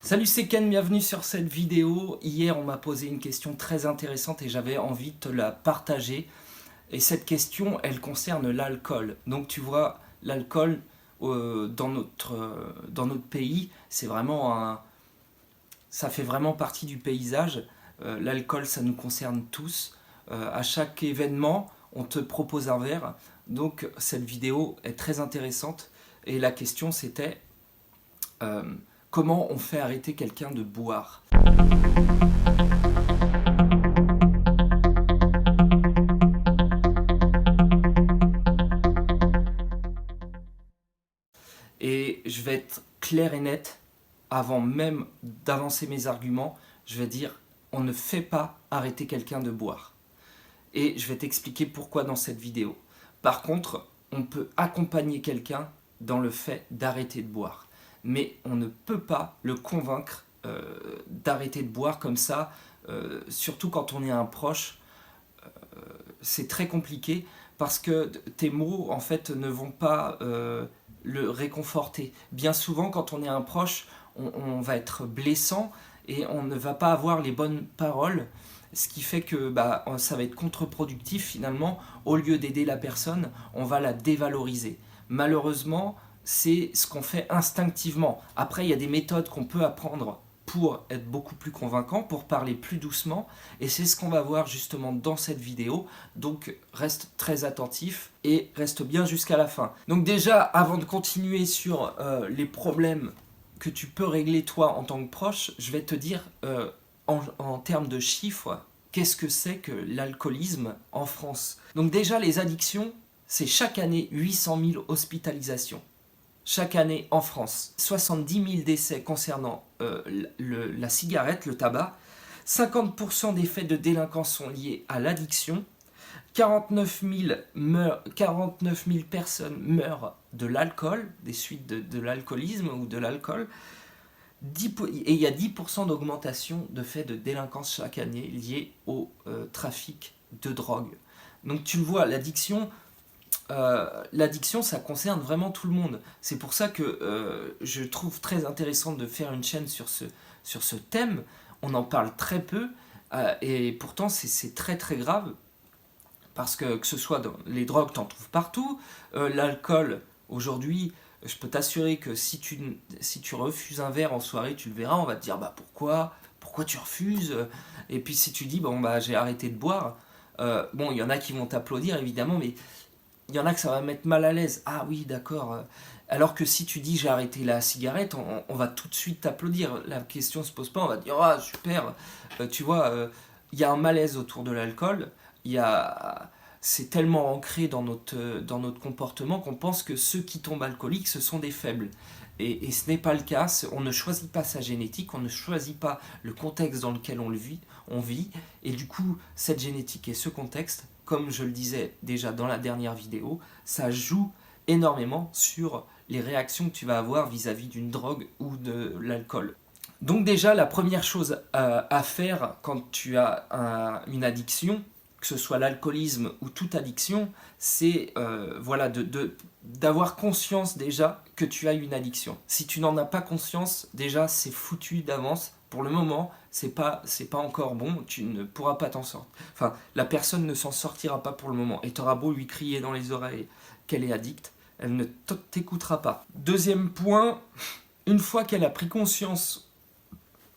Salut, c'est Ken, bienvenue sur cette vidéo. Hier, on m'a posé une question très intéressante et j'avais envie de te la partager. Et cette question, elle concerne l'alcool. Donc tu vois, l'alcool dans notre pays, c'est vraiment ça fait vraiment partie du paysage. L'alcool, ça nous concerne tous. À chaque événement, on te propose un verre. Donc cette vidéo est très intéressante. Et la question, c'était euh, comment on fait arrêter quelqu'un de boire. Et je vais être clair et net, avant même d'avancer mes arguments, je vais dire on ne fait pas arrêter quelqu'un de boire. Et je vais t'expliquer pourquoi dans cette vidéo. Par contre, on peut accompagner quelqu'un dans le fait d'arrêter de boire. Mais on ne peut pas le convaincre d'arrêter de boire comme ça, surtout quand on est un proche. C'est très compliqué parce que tes mots en fait ne vont pas le réconforter. Bien souvent quand on est un proche, on va être blessant et on ne va pas avoir les bonnes paroles, ce qui fait que ça va être contre-productif finalement. Au lieu d'aider la personne, on va la dévaloriser. Malheureusement, c'est ce qu'on fait instinctivement. Après, il y a des méthodes qu'on peut apprendre pour être beaucoup plus convaincant, pour parler plus doucement, et c'est ce qu'on va voir justement dans cette vidéo. Donc reste très attentif et reste bien jusqu'à la fin. Donc déjà, avant de continuer sur les problèmes que tu peux régler toi en tant que proche, je vais te dire en termes de chiffres, qu'est-ce que c'est que l'alcoolisme en France. Donc déjà, les addictions, c'est chaque année 800 000 hospitalisations. Chaque année en France, 70 000 décès concernant la cigarette, le tabac, 50% des faits de délinquance sont liés à l'addiction, 49 000 personnes meurent de l'alcool, des suites de l'alcoolisme ou de l'alcool, et il y a 10% d'augmentation de faits de délinquance chaque année liés au trafic de drogue. Donc tu le vois, l'addiction, ça concerne vraiment tout le monde. C'est pour ça que je trouve très intéressant de faire une chaîne sur ce thème. On en parle très peu, et pourtant c'est très très grave, parce que ce soit dans les drogues, t'en trouves partout. L'alcool, aujourd'hui, je peux t'assurer que si tu refuses un verre en soirée, tu le verras, on va te dire pourquoi tu refuses. Et puis si tu dis j'ai arrêté de boire, bon, il y en a qui vont t'applaudir évidemment, mais il y en a que ça va mettre mal à l'aise. Ah oui, d'accord. Alors que si tu dis j'ai arrêté la cigarette, on va tout de suite t'applaudir. La question se pose pas, on va dire ah super. Tu vois, il y a un malaise autour de l'alcool. Il y a, c'est tellement ancré dans notre comportement qu'on pense que ceux qui tombent alcooliques, ce sont des faibles. Et ce n'est pas le cas. On ne choisit pas sa génétique, on ne choisit pas le contexte dans lequel on vit. Et du coup, cette génétique et ce contexte, comme je le disais déjà dans la dernière vidéo, ça joue énormément sur les réactions que tu vas avoir vis-à-vis d'une drogue ou de l'alcool. Donc déjà, la première chose à faire quand tu as une addiction, que ce soit l'alcoolisme ou toute addiction, c'est d'avoir conscience déjà que tu as une addiction. Si tu n'en as pas conscience, déjà c'est foutu d'avance. Pour le moment, c'est pas encore bon, tu ne pourras pas t'en sortir. Enfin, la personne ne s'en sortira pas pour le moment. Et tu auras beau lui crier dans les oreilles qu'elle est addicte, elle ne t'écoutera pas. Deuxième point, une fois qu'elle a pris conscience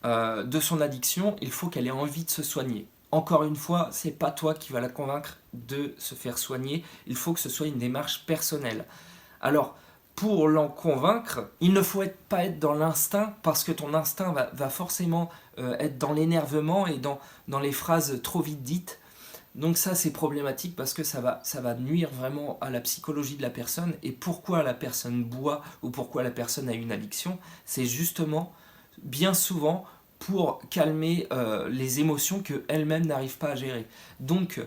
de son addiction, il faut qu'elle ait envie de se soigner. Encore une fois, c'est pas toi qui vas la convaincre de se faire soigner, il faut que ce soit une démarche personnelle. Alors, pour l'en convaincre, il ne faut pas être dans l'instinct, parce que ton instinct va forcément être dans l'énervement et dans les phrases trop vite dites. Donc ça, c'est problématique parce que ça va nuire vraiment à la psychologie de la personne. Et pourquoi la personne boit ou pourquoi la personne a une addiction, c'est justement, bien souvent, pour calmer les émotions qu'elle-même n'arrive pas à gérer. Donc,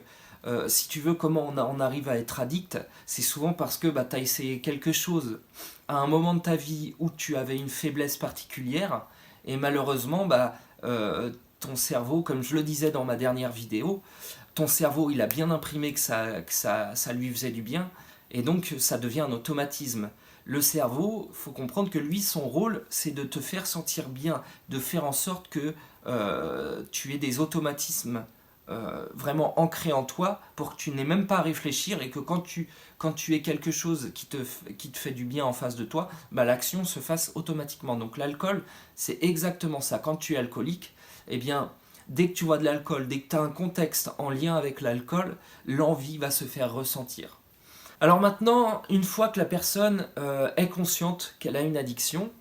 si tu veux, comment on arrive à être addict, c'est souvent parce que tu as essayé quelque chose à un moment de ta vie où tu avais une faiblesse particulière, et malheureusement, ton cerveau, comme je le disais dans ma dernière vidéo, ton cerveau, il a bien imprimé que ça lui faisait du bien, et donc ça devient un automatisme. Le cerveau, il faut comprendre que lui, son rôle, c'est de te faire sentir bien, de faire en sorte que tu aies des automatismes vraiment ancrés en toi pour que tu n'aies même pas à réfléchir et que quand tu aies quelque chose qui te fait du bien en face de toi, bah, l'action se fasse automatiquement. Donc l'alcool, c'est exactement ça. Quand tu es alcoolique, eh bien, dès que tu vois de l'alcool, dès que tu as un contexte en lien avec l'alcool, l'envie va se faire ressentir. Alors maintenant, une fois que la personne est consciente qu'elle a une addiction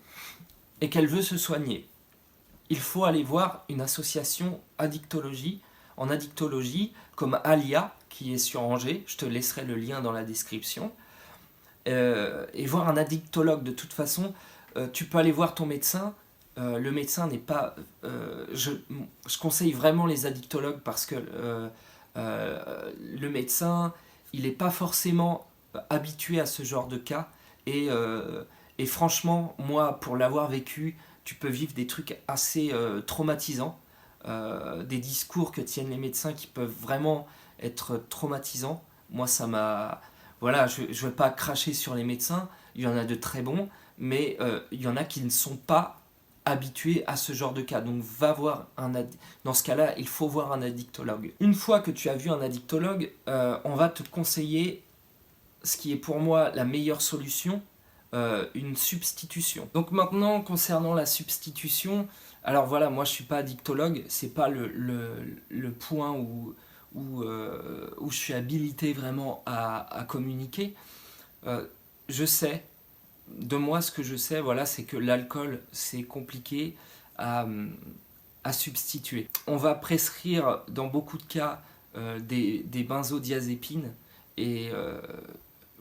et qu'elle veut se soigner, il faut aller voir une association addictologie, en addictologie, comme Alia, qui est sur Angers, je te laisserai le lien dans la description, et voir un addictologue. De toute façon, tu peux aller voir ton médecin. Le médecin n'est pas... je conseille vraiment les addictologues parce que le médecin, il n'est pas forcément habitué à ce genre de cas. Et franchement, moi, pour l'avoir vécu, tu peux vivre des trucs assez traumatisants, des discours que tiennent les médecins qui peuvent vraiment être traumatisants. Moi, ça m'a... Voilà, je ne veux pas cracher sur les médecins, il y en a de très bons, mais il y en a qui ne sont pas habitués à ce genre de cas. Donc dans ce cas-là, il faut voir un addictologue. Une fois que tu as vu un addictologue, on va te conseiller ce qui est pour moi la meilleure solution, une substitution. Donc maintenant, concernant la substitution, alors voilà, moi je suis pas addictologue, c'est pas le point où je suis habilité vraiment à communiquer. Je sais, de moi ce que je sais, voilà, c'est que l'alcool c'est compliqué à, à substituer. On va prescrire dans beaucoup de cas des benzodiazépines et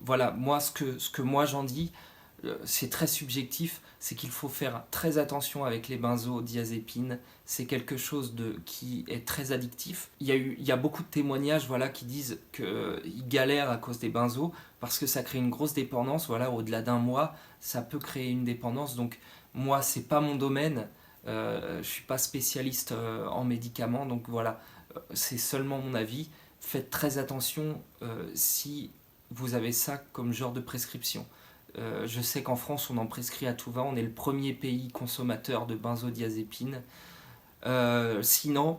voilà, moi ce que moi j'en dis, c'est très subjectif, c'est qu'il faut faire très attention avec les benzodiazépines. C'est quelque chose qui est très addictif. Il y a beaucoup de témoignages voilà, qui disent qu'ils galèrent à cause des benzos parce que ça crée une grosse dépendance. Voilà, au-delà d'un mois, ça peut créer une dépendance. Donc moi, c'est pas mon domaine. Je suis pas spécialiste en médicaments. Donc voilà, c'est seulement mon avis. Faites très attention si vous avez ça comme genre de prescription. Je sais qu'en France, on en prescrit à tout va. On est le premier pays consommateur de benzodiazépines. Sinon,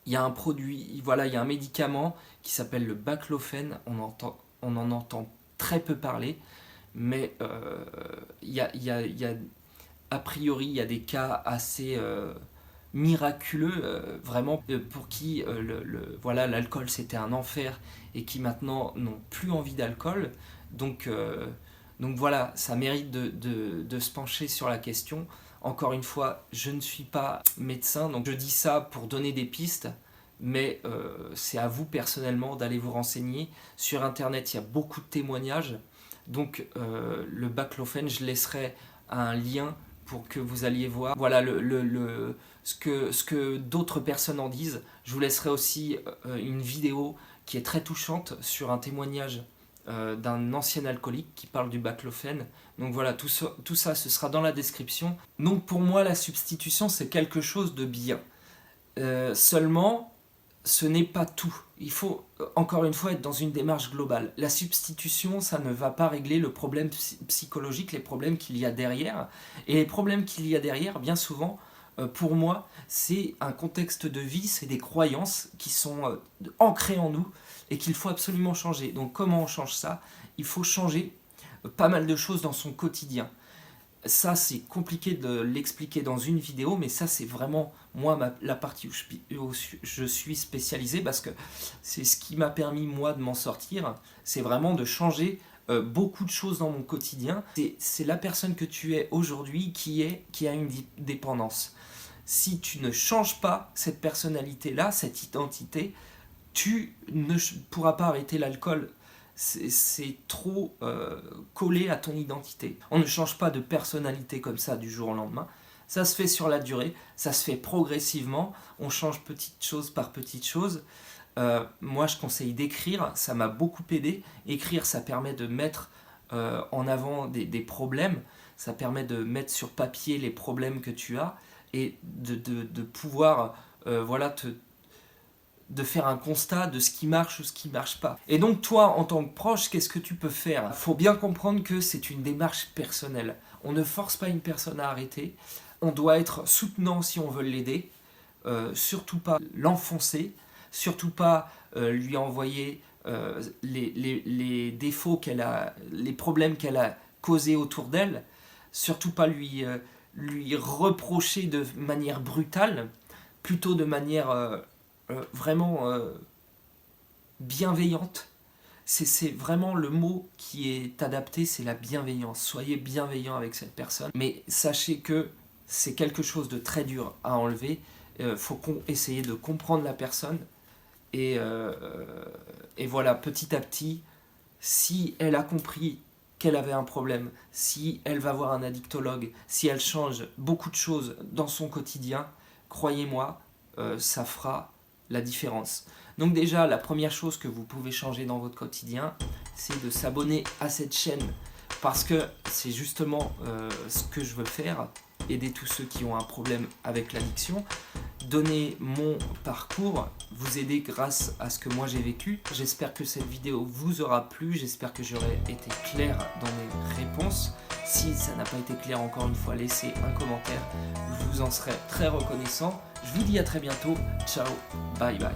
il y a un produit, voilà, il y a un médicament qui s'appelle le baclofène. On en entend très peu parler, mais a priori, il y a des cas assez miraculeux, vraiment, pour qui voilà, l'alcool c'était un enfer et qui maintenant n'ont plus envie d'alcool. Donc voilà, ça mérite de se pencher sur la question. Encore une fois, je ne suis pas médecin, donc je dis ça pour donner des pistes, mais c'est à vous personnellement d'aller vous renseigner. Sur Internet, il y a beaucoup de témoignages, donc le baclofène, je laisserai un lien pour que vous alliez voir voilà, ce que d'autres personnes en disent. Je vous laisserai aussi une vidéo qui est très touchante sur un témoignage d'un ancien alcoolique qui parle du baclofène. Donc voilà, tout ça, ce sera dans la description. Donc pour moi, la substitution, c'est quelque chose de bien. Seulement, ce n'est pas tout. Il faut, encore une fois, être dans une démarche globale. La substitution, ça ne va pas régler le problème psychologique, les problèmes qu'il y a derrière. Et les problèmes qu'il y a derrière, bien souvent, pour moi, c'est un contexte de vie, c'est des croyances qui sont ancrées en nous et qu'il faut absolument changer. Donc comment on change ça? Il faut changer pas mal de choses dans son quotidien. Ça, c'est compliqué de l'expliquer dans une vidéo, mais ça, c'est vraiment, moi, la partie où je suis spécialisé, parce que c'est ce qui m'a permis, moi, de m'en sortir. C'est vraiment de changer beaucoup de choses dans mon quotidien. C'est la personne que tu es aujourd'hui qui a une dépendance. Si tu ne changes pas cette personnalité-là, cette identité, tu ne pourras pas arrêter l'alcool. C'est trop collé à ton identité. On ne change pas de personnalité comme ça du jour au lendemain. Ça se fait sur la durée, ça se fait progressivement. On change petite chose par petite chose. Moi, je conseille d'écrire, ça m'a beaucoup aidé. Écrire, ça permet de mettre en avant des problèmes. Ça permet de mettre sur papier les problèmes que tu as et de pouvoir voilà, de faire un constat de ce qui marche ou ce qui marche pas. Et donc toi, en tant que proche, qu'est-ce que tu peux faire? Il faut bien comprendre que c'est une démarche personnelle. On ne force pas une personne à arrêter. On doit être soutenant si on veut l'aider. Surtout pas l'enfoncer. Surtout pas lui envoyer les défauts qu'elle a, les problèmes qu'elle a causés autour d'elle. Surtout pas lui reprocher de manière brutale. Plutôt de manière vraiment bienveillante. C'est vraiment le mot qui est adapté, c'est la bienveillance. Soyez bienveillant avec cette personne. Mais sachez que c'est quelque chose de très dur à enlever. Faut essayer de comprendre la personne. Et voilà, petit à petit, si elle a compris qu'elle avait un problème, si elle va voir un addictologue, si elle change beaucoup de choses dans son quotidien, croyez-moi, ça fera la différence. Donc déjà, la première chose que vous pouvez changer dans votre quotidien, c'est de s'abonner à cette chaîne. Parce que c'est justement ce que je veux faire, aider tous ceux qui ont un problème avec l'addiction, donner mon parcours, vous aider grâce à ce que moi j'ai vécu. J'espère que cette vidéo vous aura plu, j'espère que j'aurai été clair dans mes réponses. Si ça n'a pas été clair, encore une fois, laissez un commentaire, je vous en serai très reconnaissant. Je vous dis à très bientôt, ciao, bye bye.